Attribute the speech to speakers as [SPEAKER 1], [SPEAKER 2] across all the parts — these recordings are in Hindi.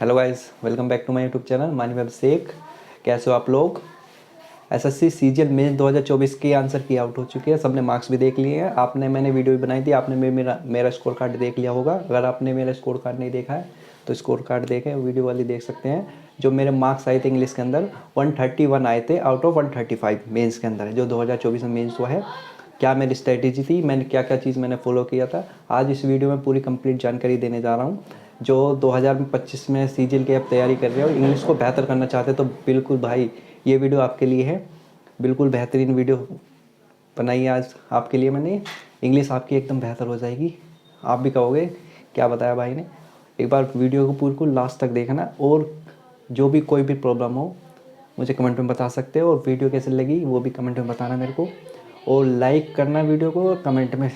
[SPEAKER 1] Hello guys, welcome back to my YouTube channel. My name Abhishek. कैसे हो आप लोग? एसएससी सीजीएल मेंस 2024 के आंसर की आउट हो चुके हैं। सबने मार्क्स भी देख लिए हैं। मैंने वीडियो भी बनाई थी, आपने मेरा स्कोर कार्ड देख लिया होगा। अगर आपने मेरा स्कोर कार्ड नहीं देखा है तो स्कोर कार्ड देखें, वीडियो वाली देख सकते हैं। जो मेरे मार्क्स आए थे इंग्लिश के अंदर 131 आए थे आउट ऑफ 135 मेंस के अंदर, जो 2024 में मेंस हुआ है। क्या मेरी स्ट्रेटेजी थी, मैंने क्या क्या चीज़ मैंने फॉलो किया था, आज इस वीडियो में पूरी कंप्लीट जानकारी देने जा रहा हूँ। जो 2025 में सीजीएल की आप तैयारी कर रहे हो, इंग्लिश को बेहतर करना चाहते हो, तो बिल्कुल भाई ये वीडियो आपके लिए है। बिल्कुल बेहतरीन वीडियो बनाई है आज आपके लिए मैंने। इंग्लिश आपकी एकदम बेहतर हो जाएगी। आप भी कहोगे क्या बताया भाई ने। एक बार वीडियो को बिल्कुल लास्ट तक देखना, और जो भी कोई भी प्रॉब्लम हो मुझे कमेंट में बता सकते हो, और वीडियो कैसे लगी वो भी कमेंट में बताना मेरे को, और लाइक करना वीडियो को, और कमेंट में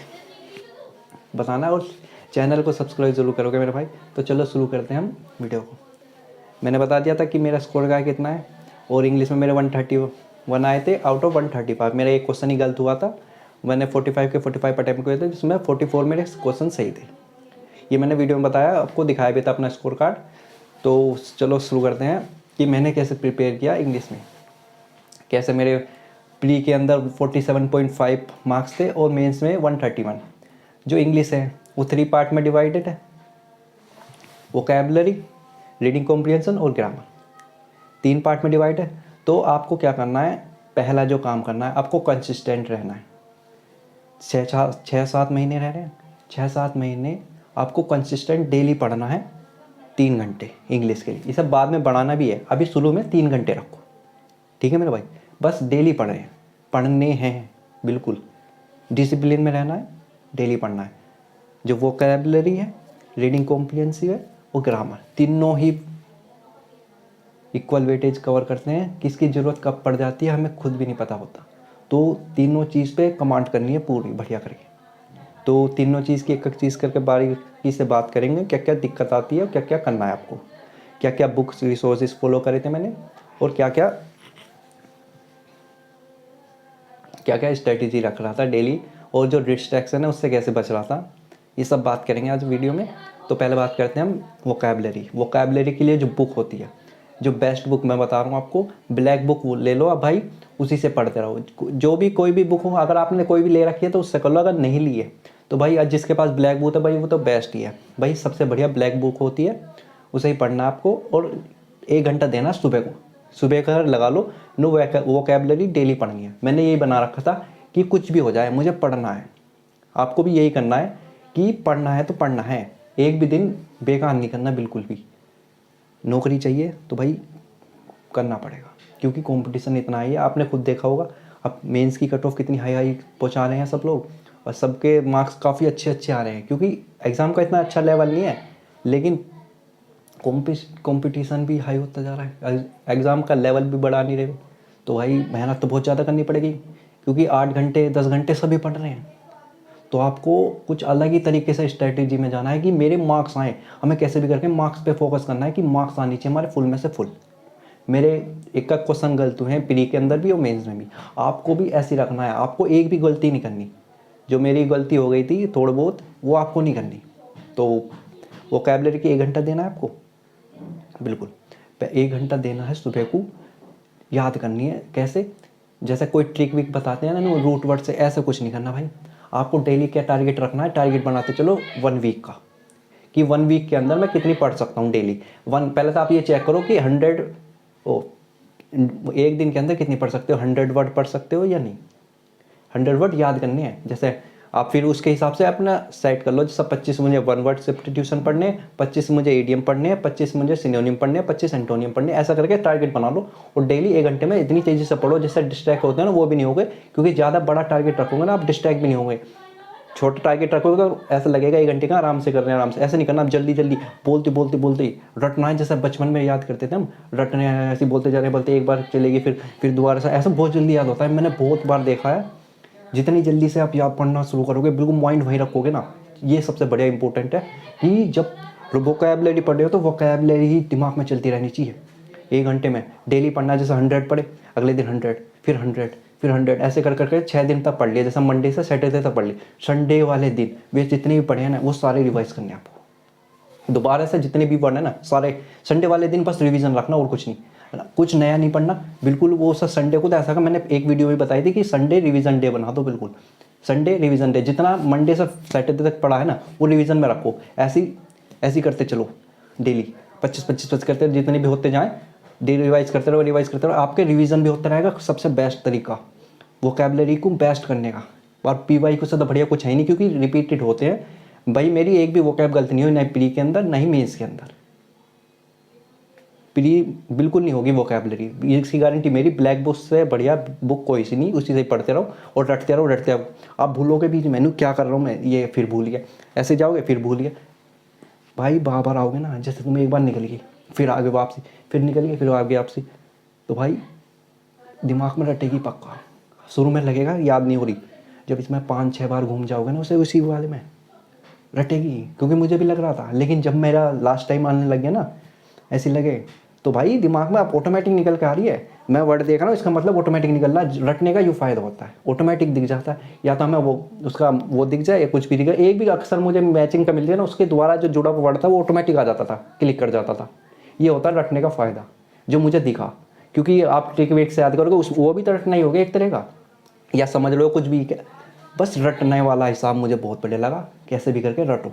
[SPEAKER 1] बताना, और चैनल को सब्सक्राइब जरूर करोगे मेरे भाई। तो चलो शुरू करते हैं हम वीडियो को। मैंने बता दिया था कि मेरा स्कोर का कितना है, और इंग्लिश में मेरे 131 आए थे आउट ऑफ 135। मेरा एक क्वेश्चन ही गलत हुआ था। मैंने 45 के 45 अटैम्प्ट किए थे, जिसमें 44 मेरे क्वेश्चन सही थे। ये मैंने वीडियो में बताया, आपको दिखाया भी था अपना स्कोर कार्ड। तो चलो शुरू करते हैं कि मैंने कैसे प्रिपेयर किया इंग्लिश में। कैसे मेरे प्री के अंदर 47.5 मार्क्स थे और मेंस में 131। जो इंग्लिश है वो 3 पार्ट में डिवाइडेड है। वोकैबुलरी, रीडिंग कॉम्प्रिहेंशन और ग्रामर, 3 पार्ट में डिवाइड है। तो आपको क्या करना है, पहला जो काम करना है, आपको कंसिस्टेंट रहना है। 6-7 महीने रह रहे हैं, 6-7 महीने आपको कंसिस्टेंट डेली पढ़ना है 3 घंटे इंग्लिश के लिए। ये सब बाद में बढ़ाना भी है, अभी शुरू में 3 घंटे रखो, ठीक है मेरे भाई। बस डेली पढ़ने हैं, बिल्कुल डिसिप्लिन में रहना है, डेली पढ़ना है। जो वोकैबुलरी है, रीडिंग कॉम्प्रिहेंसिव है और ग्रामर, तीनों ही इक्वल वेटेज कवर करते हैं। किसकी ज़रूरत कब पड़ जाती है हमें खुद भी नहीं पता होता। तो तीनों चीज़ पे कमांड करनी है पूरी बढ़िया करके। तो तीनों चीज़ की एक एक चीज़ करके बारीकी से बात करेंगे, क्या क्या दिक्कत आती है और क्या क्या करना है आपको, क्या क्या बुक्स रिसोर्सेज फॉलो करे थे मैंने, और क्या क्या स्ट्रेटेजी रख रहा था डेली, और जो डिस्ट्रैक्शन है उससे कैसे बच रहा था। ये सब बात करेंगे आज वीडियो में। तो पहले बात करते हैं हम वोकैबुलरी के लिए जो बुक होती है, जो बेस्ट बुक मैं बता रहा हूँ आपको, ब्लैक बुक वो ले लो अब भाई, उसी से पढ़ते रहो। जो भी कोई भी बुक हो, अगर आपने कोई भी ले रखी है तो उससे कर लो, अगर नहीं ली है तो भाई आज जिसके पास ब्लैक बुक है भाई वो तो बेस्ट ही है भाई। सबसे बढ़िया ब्लैक बुक होती है, उसे ही पढ़ना आपको। और 1 घंटा देना सुबह को, सुबह का लगा लो। नो वोकैबुलरी डेली पढ़नी है। मैंने यही बना रखा था कि कुछ भी हो जाए मुझे पढ़ना है। आपको भी यही करना है कि पढ़ना है तो पढ़ना है, एक भी दिन बेकार नहीं करना बिल्कुल भी। नौकरी चाहिए तो भाई करना पड़ेगा, क्योंकि कंपटीशन इतना है। आपने खुद देखा होगा अब मेंस की कट ऑफ कितनी हाई हाई पहुंचा रहे हैं सब लोग, और सबके मार्क्स काफ़ी अच्छे अच्छे आ रहे हैं, क्योंकि एग्ज़ाम का इतना अच्छा लेवल नहीं है, लेकिन कंपटीशन भी हाई होता जा रहा है, एग्ज़ाम का लेवल भी बढ़ा नहीं रहे। तो भाई मेहनत तो बहुत ज़्यादा करनी पड़ेगी, क्योंकि 8 घंटे 10 घंटे सभी पढ़ रहे हैं। तो आपको कुछ अलग ही तरीके से स्ट्रेटेजी में जाना है कि मेरे मार्क्स आएँ। हमें कैसे भी करके मार्क्स पे फोकस करना है कि मार्क्स आनी चाहिए हमारे फुल में से फुल। मेरे एक का क्वेश्चन गलत हुए हैं प्री के अंदर भी और मेंस में भी, आपको भी ऐसे ही रखना है। आपको एक भी गलती नहीं करनी। जो मेरी गलती हो गई थी थोड़ा बहुत, वो आपको नहीं करनी। तो वोकैबुलरी की 1 घंटा देना है आपको, बिल्कुल 1 घंटा देना है सुबह को। याद करनी है कैसे, जैसे कोई ट्रिक विक बताते हैं ना रूट वर्ड से, ऐसे कुछ नहीं करना भाई। आपको डेली क्या टारगेट रखना है, टारगेट बनाते चलो 1 वीक का, कि 1 वीक के अंदर मैं कितनी पढ़ सकता हूँ डेली। पहले तो आप ये चेक करो कि 1 दिन के अंदर कितनी पढ़ सकते हो, 100 वर्ड पढ़ सकते हो या नहीं। 100 वर्ड याद करने हैं। जैसे आप फिर उसके हिसाब से अपना सेट कर लो, जैसे 25 मुझे 1 वर्ड सब्स्टिट्यूशन पढ़ने, 25 मुझे इडियम पढ़ने, 25 मुझे सिनोनिम पढ़ने, 25 एंटोनियम पढ़ने, ऐसा करके टारगेट बना लो। और डेली 1 घंटे में इतनी तेजी से पढ़ो जिससे डिस्ट्रैक्ट होते हैं ना वो भी नहीं होंगे, क्योंकि ज़्यादा बड़ा टारगेट रखोगे ना आप डिस्ट्रैक्ट भी नहीं होंगे। छोटा टारगेट रखोगे तो ऐसा लगेगा 1 घंटे का आराम से कर रहे हैं, आराम से। ऐसे नहीं करना आप जल्दी जल्दी बोलते ही रटना है। जैसे बचपन में याद करते थे हम, रटने ऐसे बोलते जा रहे हैं, बोलते एक बार चलेगी फिर दोबारा से, ऐसा बहुत जल्दी याद होता है। मैंने बहुत बार देखा है। जितनी जल्दी से आप याद पढ़ना शुरू करोगे, बिल्कुल माइंड वहीं रखोगे ना, ये सबसे बढ़िया इंपॉर्टेंट है कि जब वोकैबुलरी पढ़ रहे हो तो वोकैबुलरी ही दिमाग में चलती रहनी चाहिए। 1 घंटे में डेली पढ़ना, जैसे 100 पढ़े, अगले दिन 100, फिर 100, फिर 100, ऐसे कर करके 6 दिन तक पढ़ लिया। जैसे मंडे से सैटरडे तक पढ़ ली, संडे वाले दिन वे जितने भी पढ़े हैं ना वो सारे रिवाइज करने हैं आपको। दोबारा से जितने भी वर्ड है ना सारे संडे वाले दिन बस रिवीजन रखना और कुछ नहीं है ना, कुछ नया नहीं पढ़ना बिल्कुल। वो सब संडे को तो ऐसा, मैंने एक वीडियो में बताई थी कि संडे रिवीजन डे बना दो, बिल्कुल संडे रिवीजन डे, जितना मंडे से सैटरडे तक पढ़ा है ना वो रिवीजन में रखो। ऐसी करते चलो डेली 25-25 करते जितने भी होते जाएँ, डेली रिवाइज करते रहो, आपके रिवीजन भी होता रहेगा। सबसे बेस्ट तरीका वोकैबलरी को बेस्ट करने का, और पीवाई को ज़्यादा बढ़िया कुछ है ही नहीं, क्योंकि रिपीटेड होते हैं। भाई मेरी एक भी वोकैब गलती नहीं हुई, ना प्री के अंदर ना ही मेंस के अंदर। प्री बिल्कुल नहीं होगी वोकैबलरी, इसकी गारंटी मेरी। ब्लैक बुक से बढ़िया बुक कोई सी नहीं, उसी से पढ़ते रहो और रटते रहो। आप भूलोगे भी मैंने क्या कर रहा हूँ मैं, ये फिर भूल गया, ऐसे जाओगे फिर भूल गया। भाई बार आओगे ना, जैसे तुम एक बार निकल गई फिर आगे वापसी, फिर निकल गई फिर आगे वापसी, तो भाई दिमाग में रटेगी पक्का। शुरू में लगेगा याद नहीं हो रही, जब इसमें 5-6 बार घूम जाओगे ना उसी वाले में रटेगी। क्योंकि मुझे भी लग रहा था, लेकिन जब मेरा लास्ट टाइम आने लग गया ना ऐसे लगे, तो भाई दिमाग में आप ऑटोमेटिक निकल के आ रही है। मैं वर्ड देख रहा हूँ, इसका मतलब ऑटोमेटिक निकल रहा है। रटने का ये फ़ायदा होता है, ऑटोमेटिक दिख जाता है, या तो हमें वो दिख जाए या कुछ भी दिख जाए। एक भी अक्सर मुझे मैचिंग का मिल गया ना, उसके द्वारा जो जुड़ा हुआ वर्ड था वो ऑटोमेटिक आ जाता था, क्लिक कर जाता था। ये होता है रटने का फ़ायदा जो मुझे दिखा। क्योंकि आप ट्रिक वेक से याद करोगे वो भी तो रटना ही होगा एक तरह का, या समझ लो कुछ भी, बस रटने वाला हिसाब मुझे बहुत बढ़िया लगा। कैसे भी करके रटो,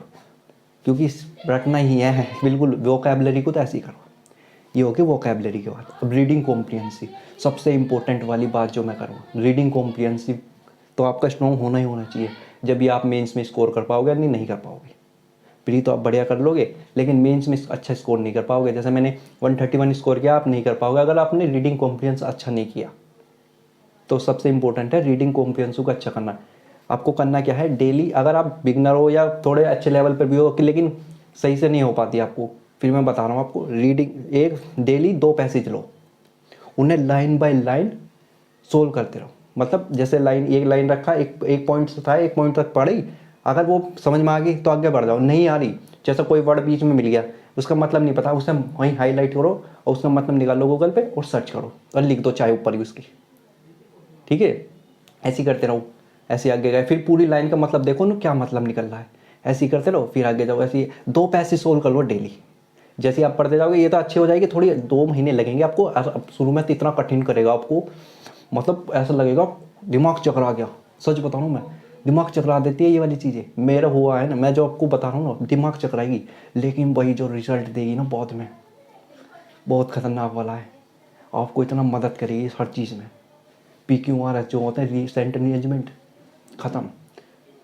[SPEAKER 1] क्योंकि रटना ही है बिल्कुल। वोकैबलरी को तो ऐसे ही करो। ये हो गया वोकैबलरी के बाद। अब रीडिंग कॉम्प्रिहेंसिव, सबसे इंपॉर्टेंट वाली बात जो मैं करूँगा, रीडिंग कॉम्प्रिहेंसिव तो आपका स्ट्रॉन्ग होना ही होना चाहिए। जब भी आप मेंस में स्कोर कर पाओगे, नहीं कर पाओगे। प्री तो आप बढ़िया कर लोगे, लेकिन मेंस में अच्छा स्कोर नहीं कर पाओगे। जैसे मैंने 131 स्कोर किया, आप नहीं कर पाओगे अगर आपने रीडिंग कॉम्प्रिहेंस अच्छा नहीं किया। तो सबसे इंपॉर्टेंट है रीडिंग कॉम्प्रिहेंसिव को अच्छा करना। आपको करना क्या है, डेली, अगर आप बिगनर हो या थोड़े अच्छे लेवल पर भी हो लेकिन सही से नहीं हो पाती आपको, फिर मैं बता रहा हूँ आपको, रीडिंग एक डेली 2 पैसेज लो, उन्हें लाइन बाय लाइन सोल्व करते रहो। मतलब जैसे एक लाइन रखा, एक पॉइंट से था, एक पॉइंट तक पढ़ी, अगर वो समझ में आ गई तो आगे बढ़ जाओ, नहीं आ रही, जैसा कोई वर्ड बीच में मिल गया, उसका मतलब नहीं पता, उसे वहीं हाईलाइट करो और उसका मतलब निकालो गूगल पे और सर्च करो और लिख दो चाहे ऊपर ही उसकी। ठीक है, ऐसे ही करते रहो। ऐसे आगे गए, फिर पूरी लाइन का मतलब देखो ना क्या मतलब निकल रहा है, ऐसे ही करते रहो, फिर आगे जाओ। ऐसे 2 पैसेज सोल्व कर लो डेली। जैसे आप पढ़ते जाओगे ये तो अच्छी हो जाएगी, थोड़ी 2 महीने लगेंगे आपको। शुरू में तो इतना कठिन करेगा आपको, मतलब ऐसा लगेगा दिमाग चकरा गया। सच बता रहा हूँ मैं, दिमाग चकरा देती है ये वाली चीज़ें। मेरा हुआ है ना, मैं जो आपको बता रहा हूँ ना, दिमाग चकराएगी, लेकिन वही जो रिजल्ट देगी ना बाद में, बहुत खतरनाक वाला है। आपको इतना मदद करेगी हर चीज़ में। PQRS जो होता है, रीसेंट एंगेजमेंट ख़त्म,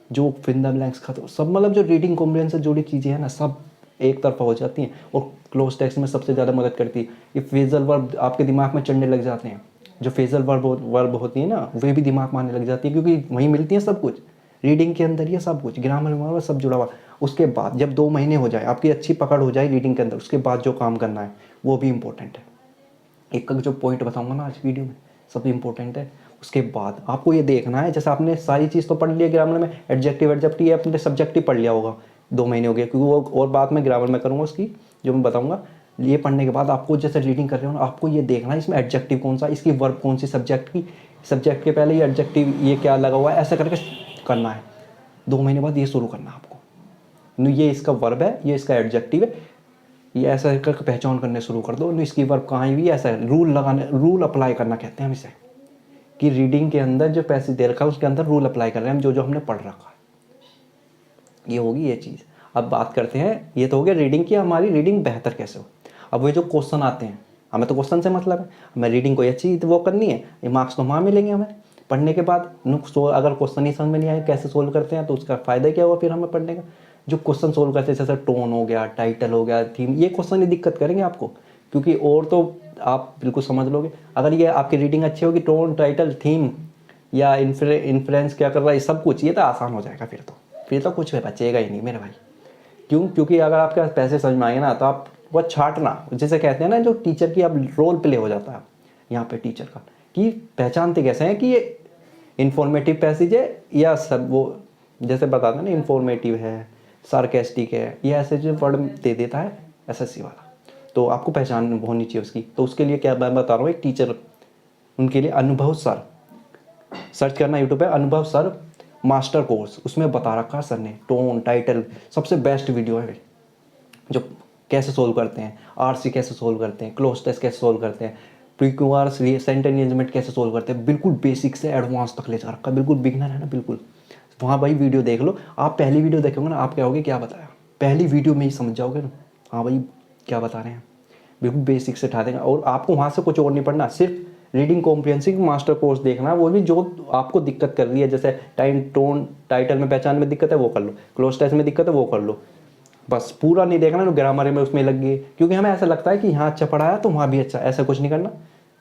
[SPEAKER 1] जो फिंगर ब्लैंक्स खत्म, सब मतलब जो रीडिंग कॉम्प्रिहेंशन से जुड़ी चीज़ें हैं ना, सब एक तरफा हो जाती हैं। और क्लोज टेक्स्ट में सबसे ज़्यादा मदद करती है ये फ्रेजल वर्ब। आपके दिमाग में चढ़ने लग जाते हैं, जो फ्रेजल वर्ब होती है ना, वे भी दिमाग में आने लग जाती है, क्योंकि वहीं मिलती है सब कुछ। रीडिंग के अंदर ये सब कुछ, ग्रामर वामर सब जुड़ा हुआ। उसके बाद जब 2 महीने हो जाए, आपकी अच्छी पकड़ हो जाए रीडिंग के अंदर, उसके बाद जो काम करना है वो भी इंपॉर्टेंट है। एक जो पॉइंट बताऊंगा ना आज वीडियो में, सब इंपॉर्टेंट है। उसके बाद आपको ये देखना है, जैसे आपने सारी चीज़ तो पढ़ लिया ग्रामर में, एडजेक्टिव ये अपने सब्जेक्टिव पढ़ लिया होगा, 2 महीने हो गए, क्योंकि वो और बात मैं ग्रामर में करूँगा उसकी, जो मैं बताऊँगा। ये पढ़ने के बाद आपको जैसे रीडिंग कर रहे हो ना, आपको ये देखना है इसमें एडजेक्टिव कौन सा, इसकी वर्ब कौन सी, सब्जेक्ट के पहले ये एडजेक्टिव ये क्या लगा हुआ है, ऐसा करके करना है। 2 महीने बाद ये शुरू करना है आपको। ये इसका वर्ब है, ये इसका एडजेक्टिव है, ये ऐसा करके पहचान करने शुरू कर दो। इसकी वर्ब कहाँ भी ऐसा है, रूल अप्लाई करना कहते हैं हम इसे, कि रीडिंग के अंदर जो पैसेज दे रखा है उसके अंदर रूल अप्लाई कर रहे हैं हम, जो हमने पढ़ रखा है। ये होगी ये चीज़। अब बात करते हैं, ये तो हो गया रीडिंग की, हमारी रीडिंग बेहतर कैसे हो। अब वो जो क्वेश्चन आते हैं, हमें तो क्वेश्चन से मतलब है, हमें रीडिंग कोई अच्छी वो करनी है, ये मार्क्स तो वहाँ मिलेंगे हमें पढ़ने के बाद। अगर क्वेश्चन ही समझ में नहीं आए कैसे सोल्व करते हैं, तो उसका फ़ायदा क्या हुआ फिर हमें पढ़ने का। जो क्वेश्चन सोल्व करते हैं, जैसे टोन हो गया, टाइटल हो गया, थीम, ये क्वेश्चन ही दिक्कत करेंगे आपको, क्योंकि और तो आप बिल्कुल समझ लोगे। अगर ये आपकी रीडिंग अच्छी होगी, टोन, टाइटल, थीम या इन्फ्लुएंस क्या कर रहा है, सब कुछ, ये तो आसान हो जाएगा। फिर तो कुछ बचेगा ही नहीं मेरे भाई। क्यों? क्योंकि अगर आपके पास पैसे समझ में आएंगे ना, तो आप वो छाटना, जैसे कहते हैं ना, जो टीचर की अब रोल प्ले हो जाता है यहाँ पे टीचर का, कि पहचानते कैसे हैं कि ये इन्फॉर्मेटिव पैसेज है या सब वो, जैसे बताते हैं ना, इन्फॉर्मेटिव है, सार्केस्टिक है, ये ऐसे जो वर्ड दे देता है SSC वाला, तो आपको पहचान होनी चाहिए उसकी। तो उसके लिए क्या मैं बता रहा हूँ, एक टीचर, उनके लिए अनुभव सर, सर्च करना यूट्यूब पे, अनुभव सर मास्टर कोर्स, उसमें बता रखा है सर ने, टोन, टाइटल, सबसे बेस्ट वीडियो है। जो कैसे सोल्व करते हैं, आरसी कैसे सोल्व करते हैं, क्लोज टेस्ट कैसे सोल्व करते हैं, प्रीक्यूआर सेंटर अरेंजमेंट कैसे सोल्व करते हैं, बिल्कुल बेसिक से एडवांस तक ले जा रखा है, बिल्कुल बिगनर है ना बिल्कुल। वहाँ भाई वीडियो देख लो, आप पहली वीडियो देखोगे ना, आप क्या होगे क्या बताया, पहली वीडियो में ही समझ जाओगे ना, हाँ भाई क्या बता रहे हैं, बिल्कुल बेसिक से उठा देंगे। और आपको वहाँ से कुछ और नहीं पढ़ना, सिर्फ रीडिंग कॉम्प्रिहेंसिव मास्टर कोर्स देखना है, वो भी जो आपको दिक्कत कर रही है, जैसे टाइम टोन टाइटल में पहचान में दिक्कत है वो कर लो, क्लोज टेस्ट में दिक्कत है वो कर लो, बस पूरा नहीं देखना, तो ग्रामर में उसमें लग गई, क्योंकि हमें ऐसा लगता है कि यहाँ अच्छा पढ़ाया तो वहाँ भी अच्छा, ऐसा कुछ नहीं करना।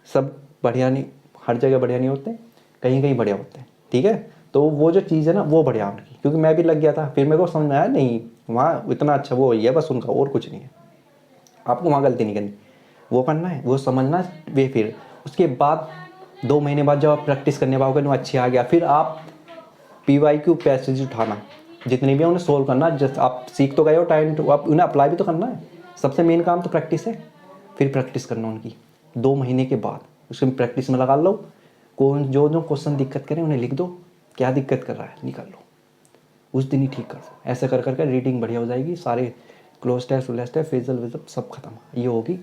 [SPEAKER 1] सब बढ़िया नहीं, हर जगह बढ़िया नहीं होते, कहीं कहीं बढ़िया होते हैं, ठीक है। तो वो जो चीज़ है ना वो बढ़िया उनकी, क्योंकि मैं भी लग गया था, फिर मेरे को समझ में आया नहीं वहाँ इतना अच्छा वो ही है बस उनका, और कुछ नहीं है। आपको वहाँ गलती नहीं करनी, वो करना है वो समझना वे, फिर उसके बाद 2 महीने बाद जब आप प्रैक्टिस करने पाओगे ना अच्छी आ गया, फिर आप PYQ पैसेज उठाना, जितने भी है उन्हें सोल्व करना। जस्ट आप सीख तो गए हो, टाइम तो आप उन्हें अप्लाई भी तो करना है, सबसे मेन काम तो प्रैक्टिस है। फिर प्रैक्टिस करना उनकी 2 महीने के बाद, उसमें प्रैक्टिस में लगा लो, कौन जो जो क्वेश्चन दिक्कत करें उन्हें लिख दो, क्या दिक्कत कर रहा है निकाल लो, उस दिन ही ठीक कर दो। ऐसे कर करके रीडिंग बढ़िया हो जाएगी, सारे क्लोज टेस्ट व्लेस टेस्ट फेजल वेजल सब खत्म, ये होगी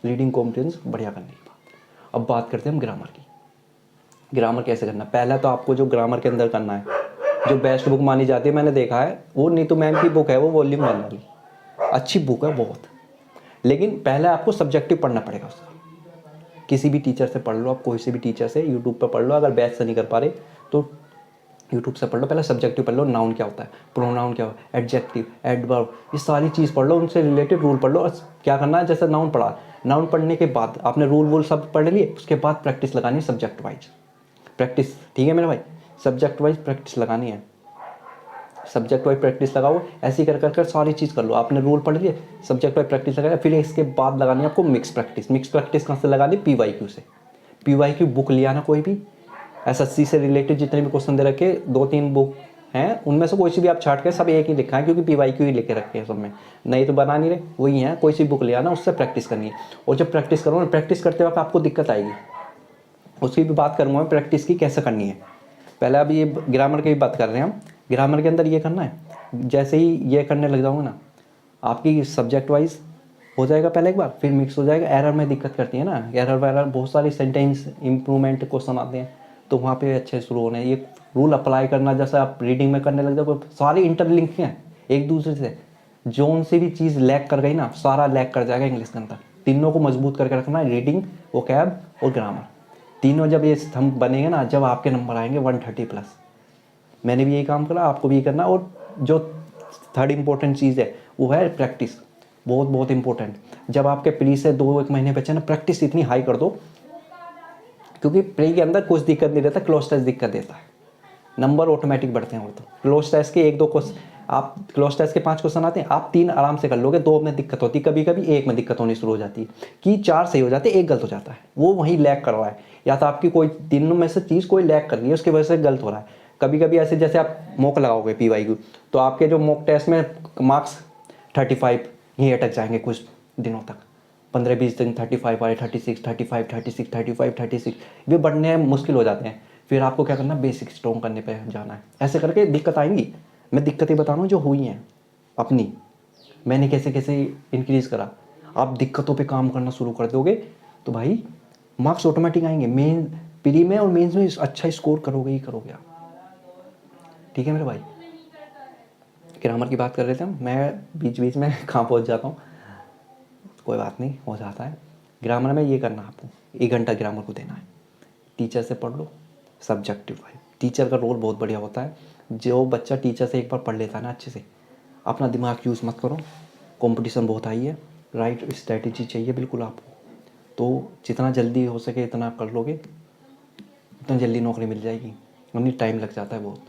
[SPEAKER 1] रीडिंग कॉम्प्रिहेंशन बढ़िया करने की बात। अब बात करते हैं हम ग्रामर की। ग्रामर कैसे करना, पहला तो आपको जो ग्रामर के अंदर करना है, जो बेस्ट बुक मानी जाती है मैंने देखा है वो नीतू मैम की बुक है, वो वॉल्यूम 1 वाली अच्छी बुक है बहुत। लेकिन पहले आपको सब्जेक्टिव पढ़ना पड़ेगा उसका, किसी भी टीचर से पढ़ लो, आप कोई से भी टीचर से, यूट्यूब पर पढ़ लो, अगर बैच से नहीं कर पा रहे तो यूट्यूब से पढ़ लो। पहले सब्जेक्टिव पढ़ लो, नाउन क्या होता है, प्रोनाउन क्या होता है, एडजेक्टिव, एडवर्ब, ये सारी चीज़ पढ़ लो, उनसे रिलेटेड रूल पढ़ लो। और क्या करना है, जैसे नाउन पढ़ा, नाउन पढ़ने के बाद आपने रूल वूल सब पढ़ लिए, उसके बाद प्रैक्टिस लगानी है सब्जेक्ट वाइज प्रैक्टिस, ठीक है मेरे भाई, सब्जेक्ट वाइज प्रैक्टिस लगानी है, सब्जेक्ट वाइज प्रैक्टिस लगाओ, ऐसे ही कर कर कर सारी चीज़ कर लो। आपने रूल पढ़ लिए, सब्जेक्ट वाइज प्रैक्टिस लगाया, फिर इसके बाद लगानी है आपको मिक्स प्रैक्टिस। मिक्स प्रैक्टिस कहाँ से लगानी, PYQ से। PYQ बुक लिया ना कोई भी, SSC से रिलेटेड जितने भी क्वेश्चन दे रखे, 2-3 बुक हैं, उनमें से कोई सी भी आप छाट के सब एक ही लिखा है, क्योंकि PYQ ही लिखे रखे हैं सब में, नहीं तो बना नहीं रहे, वही है, कोई सी बुक लिया ना उससे प्रैक्टिस करनी है। और जब प्रैक्टिस करो ना, प्रैक्टिस करते वक्त आपको दिक्कत आएगी, उसकी भी बात करूँगा मैं, प्रैक्टिस की कैसे करनी है। पहले अभी ये ग्रामर की भी बात कर रहे हैं हम, ग्रामर के अंदर ये करना है, जैसे ही ये करने लग जाऊँगा ना, आपकी सब्जेक्ट वाइज हो जाएगा पहले एक बार, फिर मिक्स हो जाएगा। एरर में दिक्कत करती है ना, एरर वैरर बहुत सारी सेंटेंस इंप्रूवमेंट क्वेश्चन आते हैं, तो वहाँ पे अच्छे शुरू होने ये रूल अप्लाई करना। जैसे आप रीडिंग में करने लग जाओ, सारी इंटरलिंक हैं एक दूसरे से, जोन से भी चीज़ लैग कर गई ना, सारा लैग कर जाएगा इंग्लिश के अंदर। तीनों को मजबूत करके रखना है, रीडिंग, वोकैब और ग्रामर, तीनों जब ये स्तंभ बनेंगे ना, जब आपके नंबर आएंगे 130+। मैंने भी यही काम करा, आपको भी यही करना। और जो थर्ड इंपॉर्टेंट चीज़ है वो है प्रैक्टिस, बहुत बहुत इंपॉर्टेंट। जब आपके प्री से 2-1 महीने बचे ना, प्रैक्टिस इतनी हाई कर दो, क्योंकि प्री के अंदर कुछ दिक्कत नहीं रहता, क्लोज टेस्ट दिक्कत देता है, नंबर ऑटोमेटिक बढ़ते हैं। वो तो क्लोज टेस्ट के 1-2 क्वेश्चन, आप क्लोज टेस्ट के 5 क्वेश्चन आते हैं, आप 3 आराम से कर लोगे, 2 में दिक्कत होती है, कभी कभी 1 में दिक्कत होनी शुरू हो जाती है, कि 4 सही हो जाते हैं, 1 गलत हो जाता है, वो वहीं लैग कर रहा है, या तो आपकी कोई तीनों में से चीज़ कोई लैग कर रही है, उसकी वजह से गलत हो रहा है। कभी कभी ऐसे, जैसे आप मॉक लगाओगे PYQ, तो आपके जो मॉक टेस्ट में मार्क्स 35 यहीं अटक जाएंगे कुछ दिनों तक, 15-20 दिन 35 आए, 36, 35, 36, 35, 36, ये बढ़ने मुश्किल हो जाते हैं। फिर आपको क्या करना, बेसिक स्ट्रॉन्ग करने पे जाना है, ऐसे करके दिक्कत आएंगी। मैं दिक्कतें बता रहा हूँ जो हुई हैं अपनी, मैंने कैसे कैसे इंक्रीज़ करा। आप दिक्कतों पे काम करना शुरू कर दोगे तो भाई मार्क्स ऑटोमेटिक आएंगे, मेन प्री में और मेंस में अच्छा स्कोर करोगे ही करोगे आप, ठीक है मेरे भाई। ग्रामर की बात कर रहे थे हम, मैं बीच बीच में कहाँ पहुँच जाता हूँ, कोई बात नहीं, हो जाता है। ग्रामर में ये करना, आपको 1 घंटा ग्रामर को देना है, टीचर से पढ़ लो, सब्जेक्टिव वाइज। टीचर का रोल बहुत बढ़िया होता है, जो बच्चा टीचर से एक बार पढ़ लेता है ना अच्छे से, अपना दिमाग यूज़ मत करो, कंपटीशन बहुत हाई है, राइट स्ट्रैटेजी चाहिए बिल्कुल आपको, तो जितना जल्दी हो सके इतना कर लोगे, उतना जल्दी नौकरी मिल जाएगी, वरना टाइम लग जाता है बहुत,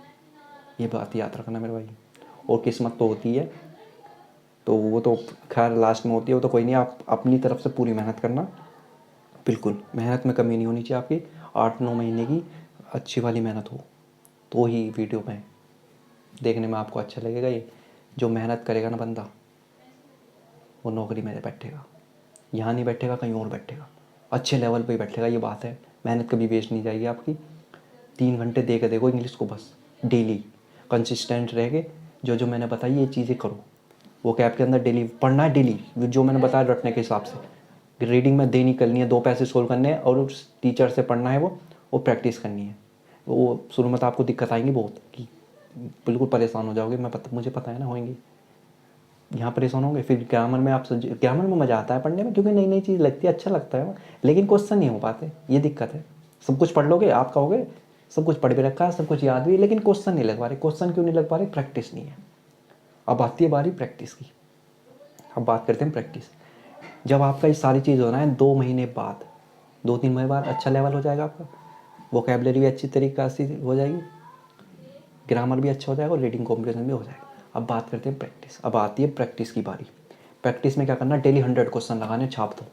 [SPEAKER 1] ये बात याद रखना मेरे भाई। और किस्मत तो होती है, तो वो तो खैर लास्ट में होती है, वो तो कोई नहीं, आप अपनी तरफ से पूरी मेहनत करना, बिल्कुल मेहनत में कमी नहीं होनी चाहिए आपकी। 8-9 महीने की अच्छी वाली मेहनत हो तो ही वीडियो में देखने में आपको अच्छा लगेगा। ये जो मेहनत करेगा ना बंदा, वो नौकरी में बैठेगा, यहाँ नहीं बैठेगा, कहीं और बैठेगा, अच्छे लेवल पे ही बैठेगा, ये बात है। मेहनत कभी वेस्ट नहीं जाएगी आपकी। 3 घंटे दे के देखो इंग्लिश को, बस डेली कंसिस्टेंट रह के जो जो मैंने बताई ये चीज़ें करो, वो कैब के अंदर डेली पढ़ना है, डेली जो मैंने बताया रटने के हिसाब से। रीडिंग में देनी करनी है, 2 पैसे सोल्व करने हैं और उस टीचर से पढ़ना है, वो प्रैक्टिस करनी है। वो शुरू में तो आपको दिक्कत आएंगी बहुत कि बिल्कुल परेशान हो जाओगे, मुझे पता है ना होंगी। यहाँ परेशान होंगे, फिर ग्रामर में आप ग्रामर में मज़ा आता है पढ़ने में, क्योंकि नई नई चीज़ लगती है, अच्छा लगता है, लेकिन क्वेश्चन नहीं हो पाते, ये दिक्कत है। सब कुछ पढ़ लोगे, आप कहोगे सब कुछ पढ़ भी रखा है, सब कुछ याद भी है, लेकिन क्वेश्चन नहीं लग पा रहे। क्वेश्चन क्यों नहीं लग पा रहे? प्रैक्टिस नहीं है। अब आती है बारी प्रैक्टिस की। अब बात करते हैं प्रैक्टिस। जब आपका ये सारी चीज़ होना है 2 महीने बाद, 2-3 महीने बाद अच्छा लेवल हो जाएगा आपका, वोकैबुलरी भी अच्छी तरीक़े से हो जाएगी, ग्रामर भी अच्छा हो जाएगा और रीडिंग कॉम्प्रिहेंशन भी हो जाएगा। अब बात करते हैं प्रैक्टिस। अब आती है प्रैक्टिस की बारी। प्रैक्टिस में क्या करना, डेली 100 क्वेश्चन लगाने, छाप दो।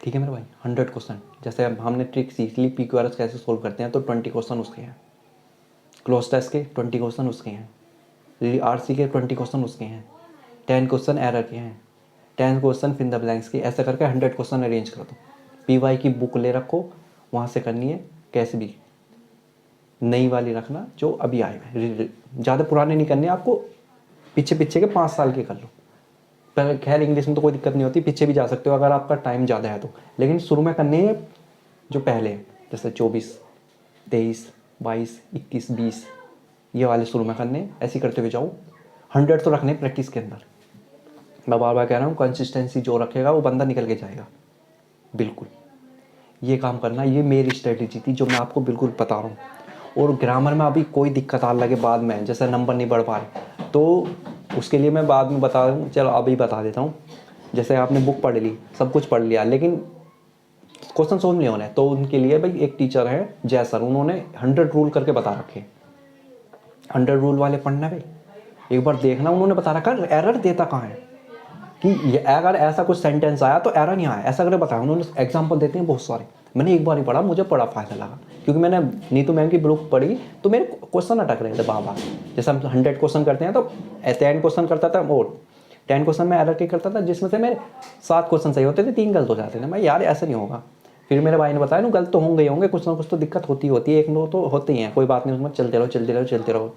[SPEAKER 1] ठीक है मेरे भाई, 100 क्वेश्चन। जैसे अब हमने ट्रिक सीख ली PQRS कैसे सोल्व करते हैं, तो 20 क्वेश्चन उसके हैं, क्लोज टेस्ट के 20 क्वेश्चन उसके हैं, RC के 20 क्वेश्चन उसके हैं, 10 क्वेश्चन एरर के हैं, 10 क्वेश्चन फिल द ब्लैंक्स के। ऐसा करके 100 क्वेश्चन अरेंज कर दो। PY की बुक ले रखो, वहाँ से करनी है, कैसे भी नई वाली रखना जो अभी आए हैं, ज़्यादा पुराने नहीं करने आपको, पीछे पीछे के 5 साल के कर लो। पर खैर इंग्लिश में तो कोई दिक्कत नहीं होती, पीछे भी जा सकते हो अगर आपका टाइम ज़्यादा है तो, लेकिन शुरू में करने हैं जो पहले हैं, जैसे 24, 23, 22, 21, 20, ये वाले शुरू में करने, ऐसे करते हुए जाओ। 100 तो रखने प्रैक्टिस के अंदर। मैं बार बार कह रहा हूँ, कंसिस्टेंसी जो रखेगा वो बंदा निकल के जाएगा। बिल्कुल ये काम करना, ये मेरी स्ट्रेटेजी थी जो मैं आपको बिल्कुल बता रहा हूँ। और ग्रामर में अभी कोई दिक्कत आने लगे बाद में, जैसे नंबर नहीं बढ़ पा रहे, तो उसके लिए मैं बाद में बता दूँ, चलो अभी बता देता हूँ। जैसे आपने बुक पढ़ ली, सब कुछ पढ़ लिया, लेकिन क्वेश्चन सोल्व नहीं होने, तो उनके लिए भाई एक टीचर है जय सर, उन्होंने 100 रूल करके बता रखे। 100 रूल वाले पढ़ना भाई, एक बार देखना, उन्होंने बता रखा एरर देता कहाँ है, कि ये अगर ऐसा कुछ सेंटेंस आया तो एरर नहीं आया, ऐसा करके बताया उन्होंने। एग्जाम्पल देते हैं बहुत सारे, मैंने एक बार ही पढ़ा, मुझे बड़ा फ़ायदा लगा, क्योंकि मैंने नीतू मैम की बुक पढ़ी, तो मेरे क्वेश्चन अटक रहे थे बार बार। जैसे हम 100 क्वेश्चन करते हैं तो 10 क्वेश्चन करता था, और 10 क्वेश्चन में एरर के करता था, जिसमें से मेरे 7 क्वेश्चन सही होते थे, 3 गलत हो जाते थे। मैं यार ऐसे नहीं होगा। फिर मेरे भाई ने बताया ना, गलत तो होंगे, कुछ ना कुछ तो दिक्कत होती है, 1-2 तो होते ही हैं, कोई बात नहीं, उसमें चलते रहो।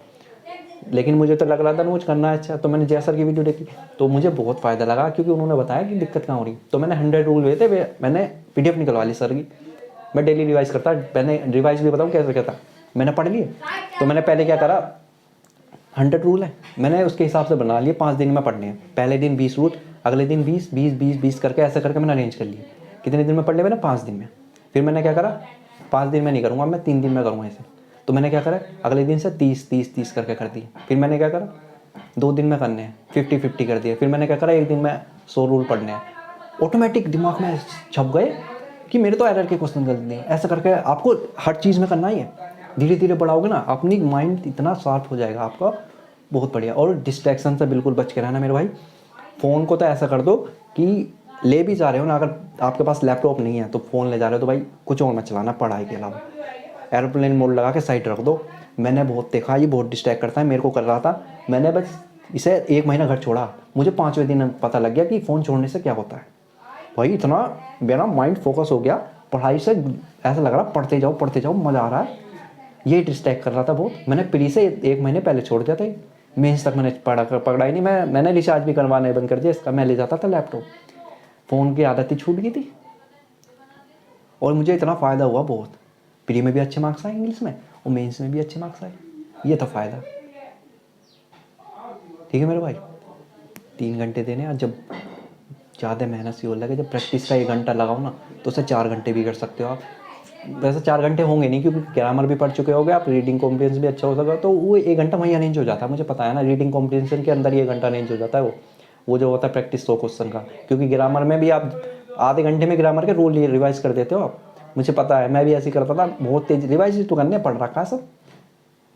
[SPEAKER 1] लेकिन मुझे तो लग रहा था कुछ करना है अच्छा, तो मैंने जय सर की वीडियो देखी, तो मुझे बहुत फ़ायदा लगा, क्योंकि उन्होंने बताया कि दिक्कत कहाँ हो रही। तो मैंने 100 रूल हुए थे, मैंने PDF निकलवा ली सर की, मैं डेली रिवाइज़ करता। मैंने रिवाइज़ भी बताऊँ कैसे कहता, मैंने पढ़ लिए, तो मैंने पहले क्या करा, 100 रूल है, मैंने उसके हिसाब से बना लिए, 5 दिन में पढ़ने हैं। पहले दिन 20 रूल, अगले दिन 20 करके ऐसे करके मैंने अरेंज कर लिए। कितने दिन में पढ़ लिया मैंने? 5 दिन में। फिर मैंने क्या करा, 5 दिन में नहीं करूँगा मैं, 3 दिन में करूँगा ऐसे। तो मैंने क्या करा, अगले दिन से 30 करके कर दी। फिर मैंने क्या करा, 2 दिन में करने हैं, 50 कर दिया। फिर मैंने क्या करा, 1 दिन में 100 रूल पढ़ने हैं। ऑटोमेटिक दिमाग में छप गए कि मेरे तो एरर के क्वेश्चन गलत नहीं। ऐसा करके आपको हर चीज़ में करना ही है। धीरे धीरे बढ़ाओगे ना, अपनी माइंड इतना शार्प हो जाएगा आपका, बहुत बढ़िया। और डिस्ट्रैक्शन से बिल्कुल बच के रहना मेरे भाई। फ़ोन को तो ऐसा कर दो कि ले भी जा रहे हो ना, अगर आपके पास लैपटॉप नहीं है तो फ़ोन ले जा रहे हो, तो भाई कुछ और मत चलाना पढ़ाई के अलावा। एरोप्लेन मोड लगा के साइड रख दो। मैंने बहुत देखा, ये बहुत डिस्ट्रैक्ट करता है, मेरे को कर रहा था। मैंने बस इसे 1 महीना घर छोड़ा, मुझे 5वें दिन पता लग गया कि फ़ोन छोड़ने से क्या होता है। भाई इतना मेरा माइंड फोकस हो गया पढ़ाई से, ऐसा लग रहा पढ़ते जाओ, मज़ा आ रहा है। ये डिस्ट्रैक्ट कर रहा था बहुत। मैंने प्री से 1 महीने पहले छोड़ दिया था, मेंस तक मैंने पकड़ा ही नहीं। मैंने रिचार्ज भी करवाना बंद कर दिया इसका। मैं ले जाता था लैपटॉप, फ़ोन की आदत ही छूट गई थी, और मुझे इतना फ़ायदा हुआ बहुत। प्री में भी अच्छे मार्क्स आए इंग्लिश में, और मेंस में भी अच्छे मार्क्स आए। ये था फ़ायदा। ठीक है मेरे भाई, 3 घंटे देने। और जब ज़्यादा मेहनत सी हो लगे, जब प्रैक्टिस का 1 घंटा लगाओ ना, तो उसे 4 घंटे भी कर सकते हो आप। वैसे 4 घंटे होंगे नहीं, क्योंकि ग्रामर भी पढ़ चुके होगे आप, रीडिंग कॉम्प्रिहेंशन भी अच्छा हो सका, तो वो 1 घंटा वहीं अरेंज हो जाता है। मुझे पता है ना, रीडिंग कॉम्प्रिहेंशन के अंदर ही 1 घंटा अरेंज हो जाता है वो जो होता है प्रैक्टिस 100 क्वेश्चन का। क्योंकि ग्रामर में भी आप आधे घंटे में ग्रामर के रूल रिवाइज़ कर देते हो आप। मुझे पता है, मैं भी ऐसे ही करता था, बहुत तेज रिवाइज तो करने पढ़ रखा है सब।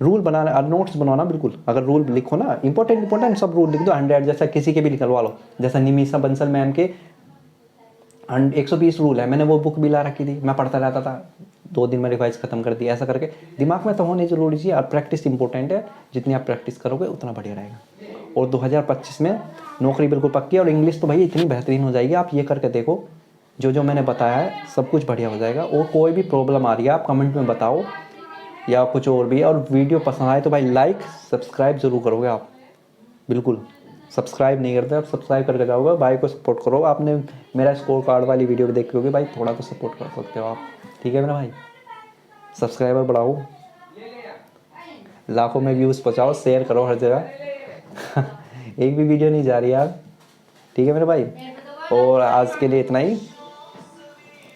[SPEAKER 1] रूल बनाना और नोट्स बनवाना, बिल्कुल अगर रूल लिखो ना, इंपॉर्टेंट सब रूल लिख दो। 100 जैसा किसी के भी निकलवा लो, जैसा निमिषा बंसल मैम के 120 रूल है, मैंने वो बुक भी ला रखी थी, मैं पढ़ता रहता था, 2 दिन में रिवाइज खत्म कर दिया। ऐसा करके दिमाग में तो होनी जरूरी चाहिए, और प्रैक्टिस इंपॉर्टेंट है। जितनी आप प्रैक्टिस करोगे उतना बढ़िया रहेगा। और 2025 में नौकरी बिल्कुल पक्की है। और इंग्लिश तो भाई इतनी बेहतरीन हो जाएगी, आप ये करके देखो, जो मैंने बताया है सब कुछ बढ़िया हो जाएगा। और कोई भी प्रॉब्लम आ रही है आप कमेंट में बताओ, या कुछ और भी। और वीडियो पसंद आए तो भाई लाइक सब्सक्राइब ज़रूर करोगे आप, बिल्कुल सब्सक्राइब नहीं करते, आप सब्सक्राइब करके जाओगे, भाई को सपोर्ट करो। आपने मेरा स्कोर कार्ड वाली वीडियो भी देखी होगी, भाई थोड़ा तो सपोर्ट कर सकते हो आप, ठीक है मेरा भाई। सब्सक्राइबर बढ़ाओ, लाखों में व्यूज़ पहुँचाओ, शेयर करो हर जगह एक भी वीडियो नहीं जा रही यार, ठीक है मेरे भाई। और आज के लिए इतना ही,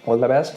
[SPEAKER 1] ऑल द बेस्ट।